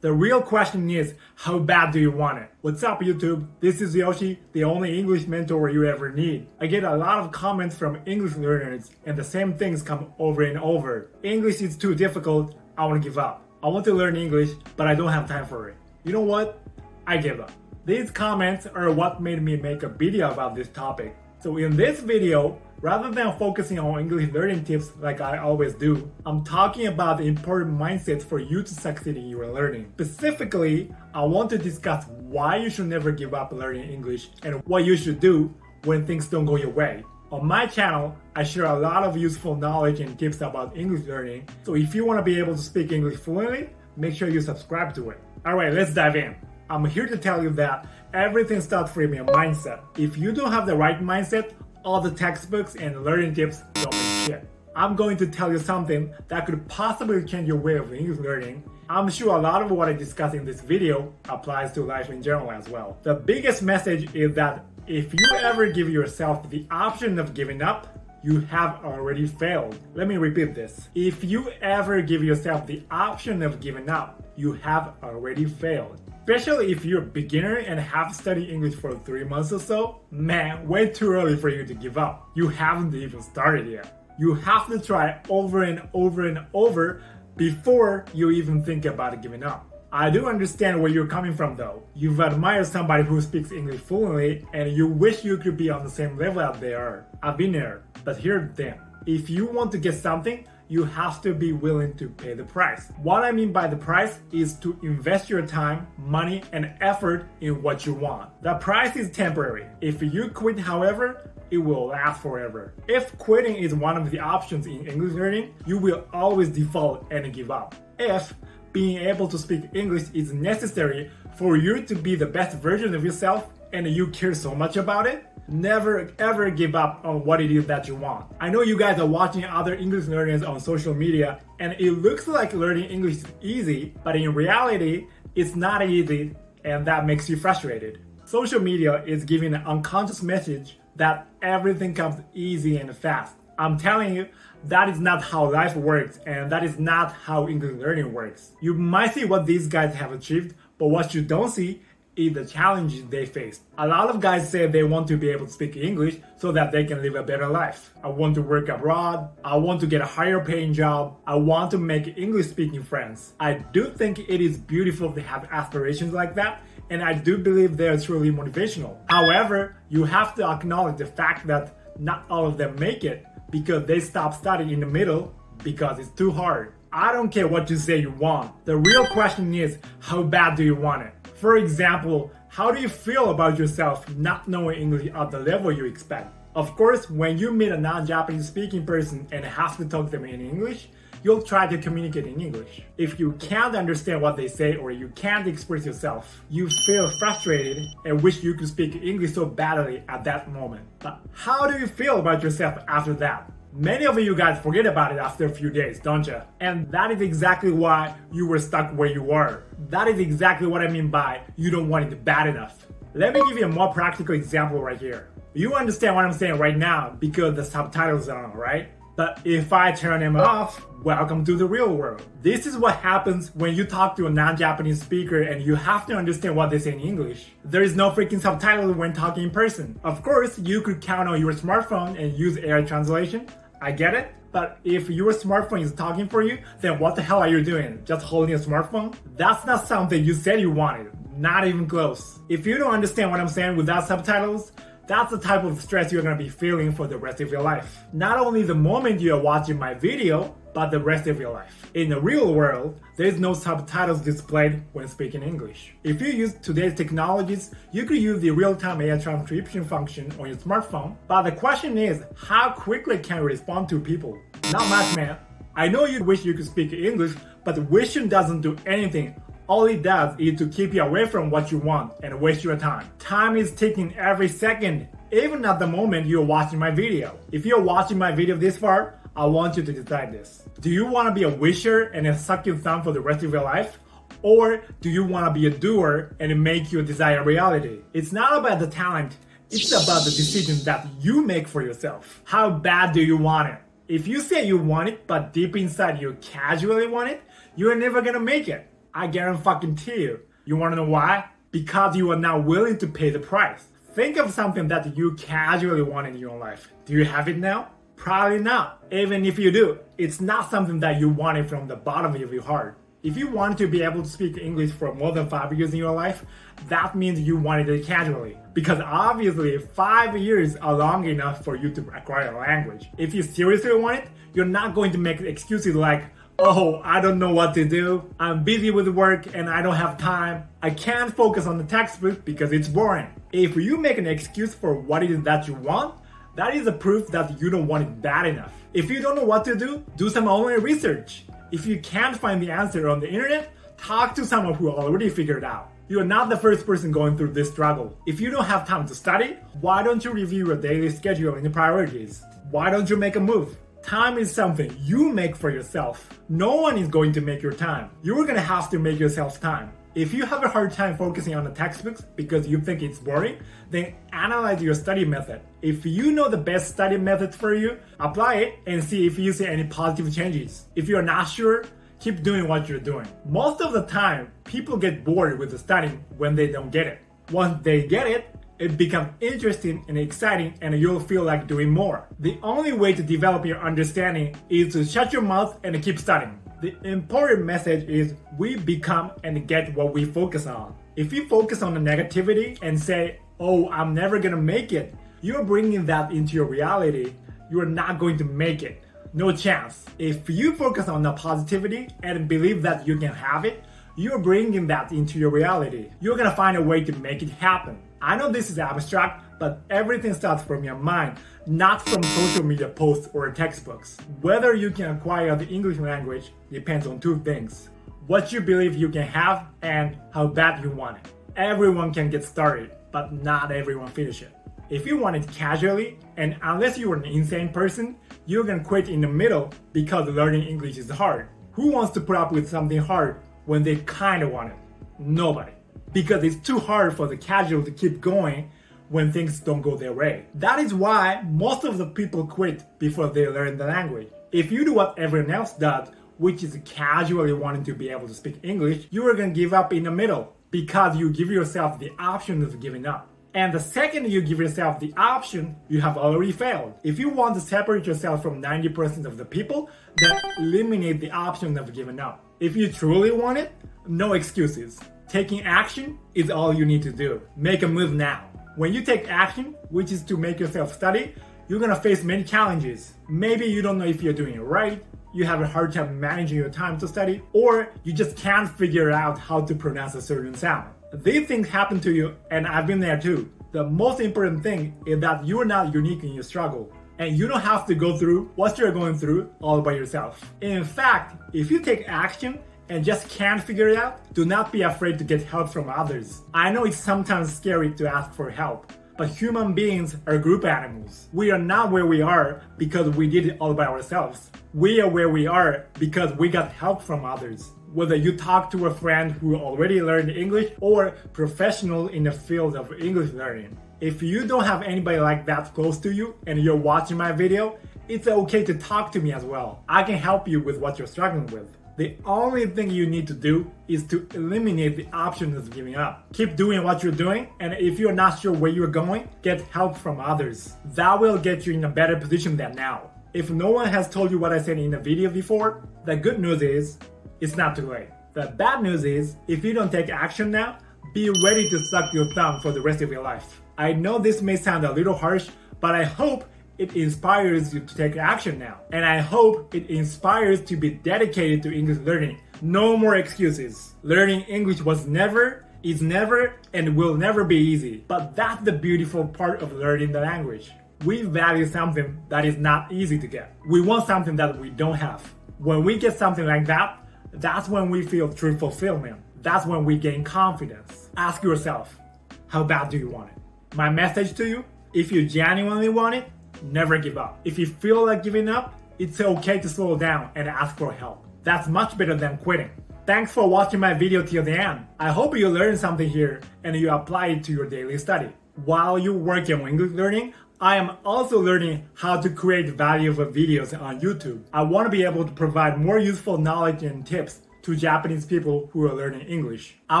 The real question is, how bad do you want it? What's up, YouTube? This is Yoshi, the only English mentor you ever need. I get a lot of comments from English learners, and the same things come over and over. English is too difficult, I want to give up. I want to learn English, but I don't have time for it. You know what? I give up. These comments are what made me make a video about this topic. So in this video, rather than focusing on English learning tips like I always do, I'm talking about the important mindsets for you to succeed in your learning. Specifically, I want to discuss why you should never give up learning English and what you should do when things don't go your way. On my channel, I share a lot of useful knowledge and tips about English learning, so if you want to be able to speak English fluently, make sure you subscribe to it. Alright, let's dive in. I'm here to tell you that everything starts from your mindset. If you don't have the right mindset, all the textbooks and learning tips don't mean shit. I'm going to tell you something that could possibly change your way of English learning. I'm sure a lot of what I discuss in this video applies to life in general as well. The biggest message is that if you ever give yourself the option of giving up, you have already failed. Let me repeat this. If you ever give yourself the option of giving up, you have already failed. Especially if you're a beginner and have studied English for 3 months or so, man, way too early for you to give up. You haven't even started yet. You have to try over and over and over before you even think about giving up. I do understand where you're coming from though. You've admired somebody who speaks English fluently and you wish you could be on the same level as they are. I've been there. But here's the thing. If you want to get something, you have to be willing to pay the price. What I mean by the price is to invest your time, money, and effort in what you want. The price is temporary. If you quit, however, it will last forever. If quitting is one of the options in English learning, you will always default and give up. If being able to speak English is necessary for you to be the best version of yourself and you care so much about it, never ever give up on what it is that you want. I know you guys are watching other English learners on social media and it looks like learning English is easy, but in reality, it's not easy and that makes you frustrated. Social media is giving an unconscious message that everything comes easy and fast. I'm telling you, that is not how life works and that is not how English learning works. You might see what these guys have achieved, but what you don't see is the challenges they faced. A lot of guys say they want to be able to speak English so that they can live a better life. I want to work abroad. I want to get a higher paying job. I want to make English speaking friends. I do think it is beautiful to have aspirations like that, and I do believe they are truly motivational. However, you have to acknowledge the fact that not all of them make it because they stop studying in the middle because it's too hard. I don't care what you say you want. The real question is, how bad do you want it? For example, how do you feel about yourself not knowing English at the level you expect? Of course, when you meet a non-Japanese speaking person and have to talk to them in English, you'll try to communicate in English. If you can't understand what they say or you can't express yourself, you feel frustrated and wish you could speak English so badly at that moment. But how do you feel about yourself after that? Many of you guys forget about it after a few days, don't you? And that is exactly why you were stuck where you were. That is exactly what I mean by you don't want it bad enough. Let me give you a more practical example right here. You understand what I'm saying right now because the subtitles are on, right? But if I turn them off, welcome to the real world. This is what happens when you talk to a non-Japanese speaker and you have to understand what they say in English. There is no freaking subtitles when talking in person. Of course, you could count on your smartphone and use AI translation. I get it. But if your smartphone is talking for you, then what the hell are you doing? Just holding a smartphone? That's not something you said you wanted. Not even close. If you don't understand what I'm saying without subtitles, that's the type of stress you're going to be feeling for the rest of your life. Not only the moment you are watching my video, but the rest of your life. In the real world, there's no subtitles displayed when speaking English. If you use today's technologies, you could use the real-time AI transcription function on your smartphone. But the question is, how quickly can you respond to people? Not much, man. I know you wish you could speak English, but wishing doesn't do anything. All it does is to keep you away from what you want and waste your time. Time is ticking every second, even at the moment you're watching my video. If you're watching my video this far, I want you to decide this. Do you want to be a wisher and suck your thumb for the rest of your life? Or do you want to be a doer and make your desire a reality? It's not about the talent, it's about the decision that you make for yourself. How bad do you want it? If you say you want it, but deep inside you casually want it, you're never gonna make it. I guarantee you. You wanna know why? Because you are not willing to pay the price. Think of something that you casually want in your life. Do you have it now? Probably not. Even if you do, it's not something that you wanted from the bottom of your heart. If you want to be able to speak English for more than 5 years in your life, that means you wanted it casually. Because obviously 5 years are long enough for you to acquire a language. If you seriously want it, you're not going to make excuses like, oh, I don't know what to do, I'm busy with work and I don't have time, I can't focus on the textbook because it's boring. If you make an excuse for what it is that you want, that is a proof that you don't want it bad enough. If you don't know what to do some online research. If you can't find the answer on the internet, talk to someone who already figured it out. You are not the first person going through this struggle. If you don't have time to study, why don't you review your daily schedule and your priorities? Why don't you make a move? Time is something you make for yourself. No one is going to make your time. You're gonna have to make yourself time. If you have a hard time focusing on the textbooks because you think it's boring, then analyze your study method. If you know the best study method for you, apply it and see if you see any positive changes. If you're not sure, keep doing what you're doing. Most of the time, people get bored with the studying when they don't get it. Once they get it, it becomes interesting and exciting and you'll feel like doing more. The only way to develop your understanding is to shut your mouth and keep studying. The important message is we become and get what we focus on. If you focus on the negativity and say, oh, I'm never gonna make it, you're bringing that into your reality. You're not going to make it. No chance. If you focus on the positivity and believe that you can have it, you're bringing that into your reality. You're gonna find a way to make it happen. I know this is abstract, but everything starts from your mind, not from social media posts or textbooks. Whether you can acquire the English language depends on two things: what you believe you can have and how bad you want it. Everyone can get started, but not everyone finish it. If you want it casually, and unless you're an insane person, you're gonna quit in the middle because learning English is hard. Who wants to put up with something hard when they kinda want it? Nobody. Because it's too hard for the casual to keep going when things don't go their way. That is why most of the people quit before they learn the language. If you do what everyone else does, which is casually wanting to be able to speak English, you are gonna give up in the middle because you give yourself the option of giving up. And the second you give yourself the option, you have already failed. If you want to separate yourself from 90% of the people, then eliminate the option of giving up. If you truly want it, no excuses. Taking action is all you need to do. Make a move now. When you take action, which is to make yourself study, you're gonna face many challenges. Maybe you don't know if you're doing it right, you have a hard time managing your time to study, or you just can't figure out how to pronounce a certain sound. These things happen to you, and I've been there too. The most important thing is that you're not unique in your struggle, and you don't have to go through what you're going through all by yourself. In fact, if you take action and just can't figure it out, do not be afraid to get help from others. I know it's sometimes scary to ask for help, but human beings are group animals. We are not where we are because we did it all by ourselves. We are where we are because we got help from others. Whether you talk to a friend who already learned English or professional in the field of English learning. If you don't have anybody like that close to you and you're watching my video, it's okay to talk to me as well. I can help you with what you're struggling with. The only thing you need to do is to eliminate the option of giving up. Keep doing what you're doing, and if you're not sure where you're going, get help from others. That will get you in a better position than now. If no one has told you what I said in the video before, the good news is, it's not too late. The bad news is, if you don't take action now, be ready to suck your thumb for the rest of your life. I know this may sound a little harsh, but I hope it inspires you to take action now. And I hope it inspires to be dedicated to English learning. No more excuses. Learning English was never, is never, and will never be easy. But that's the beautiful part of learning the language. We value something that is not easy to get. We want something that we don't have. When we get something like that, that's when we feel true fulfillment. That's when we gain confidence. Ask yourself, how bad do you want it? My message to you, if you genuinely want it, never give up. If you feel like giving up, it's okay to slow down and ask for help. That's much better than quitting. Thanks for watching my video till the end. I hope you learned something here and you apply it to your daily study. While you work on English learning, I am also learning how to create valuable videos on YouTube. I want to be able to provide more useful knowledge and tips to Japanese people who are learning English. I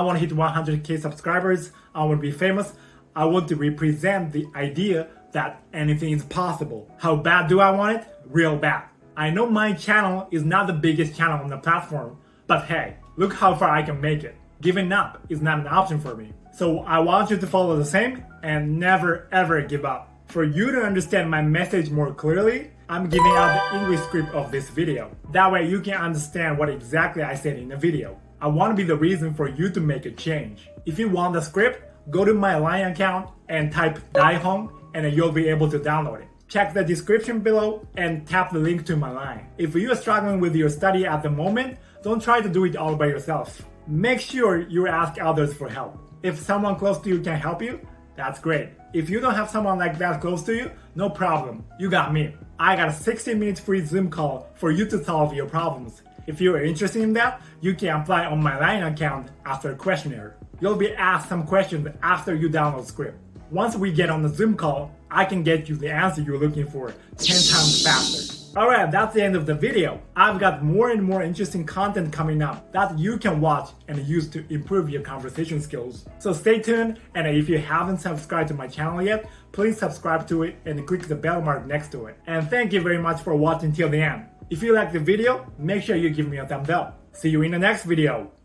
want to hit 100k subscribers. I want to be famous. I want to represent the idea that anything is possible. How bad do I want it? Real bad. I know my channel is not the biggest channel on the platform, but hey, look how far I can make it. Giving up is not an option for me. So I want you to follow the same and never ever give up. For you to understand my message more clearly, I'm giving out the English script of this video. That way you can understand what exactly I said in the video. I want to be the reason for you to make a change. If you want the script, go to my LINE account and type Daihon and then you'll be able to download it. Check the description below and tap the link to my LINE. If you are struggling with your study at the moment, don't try to do it all by yourself. Make sure you ask others for help. If someone close to you can help you, that's great. If you don't have someone like that close to you, no problem. You got me. I got a 60-minute free Zoom call for you to solve your problems. If you are interested in that, you can apply on my LINE account after a questionnaire. You'll be asked some questions after you download the script. Once we get on the Zoom call, I can get you the answer you're looking for 10 times faster. Alright, that's the end of the video. I've got more and more interesting content coming up that you can watch and use to improve your conversation skills. So stay tuned, and if you haven't subscribed to my channel yet, please subscribe to it and click the bell mark next to it. And thank you very much for watching till the end. If you liked the video, make sure you give me a thumbs up. See you in the next video.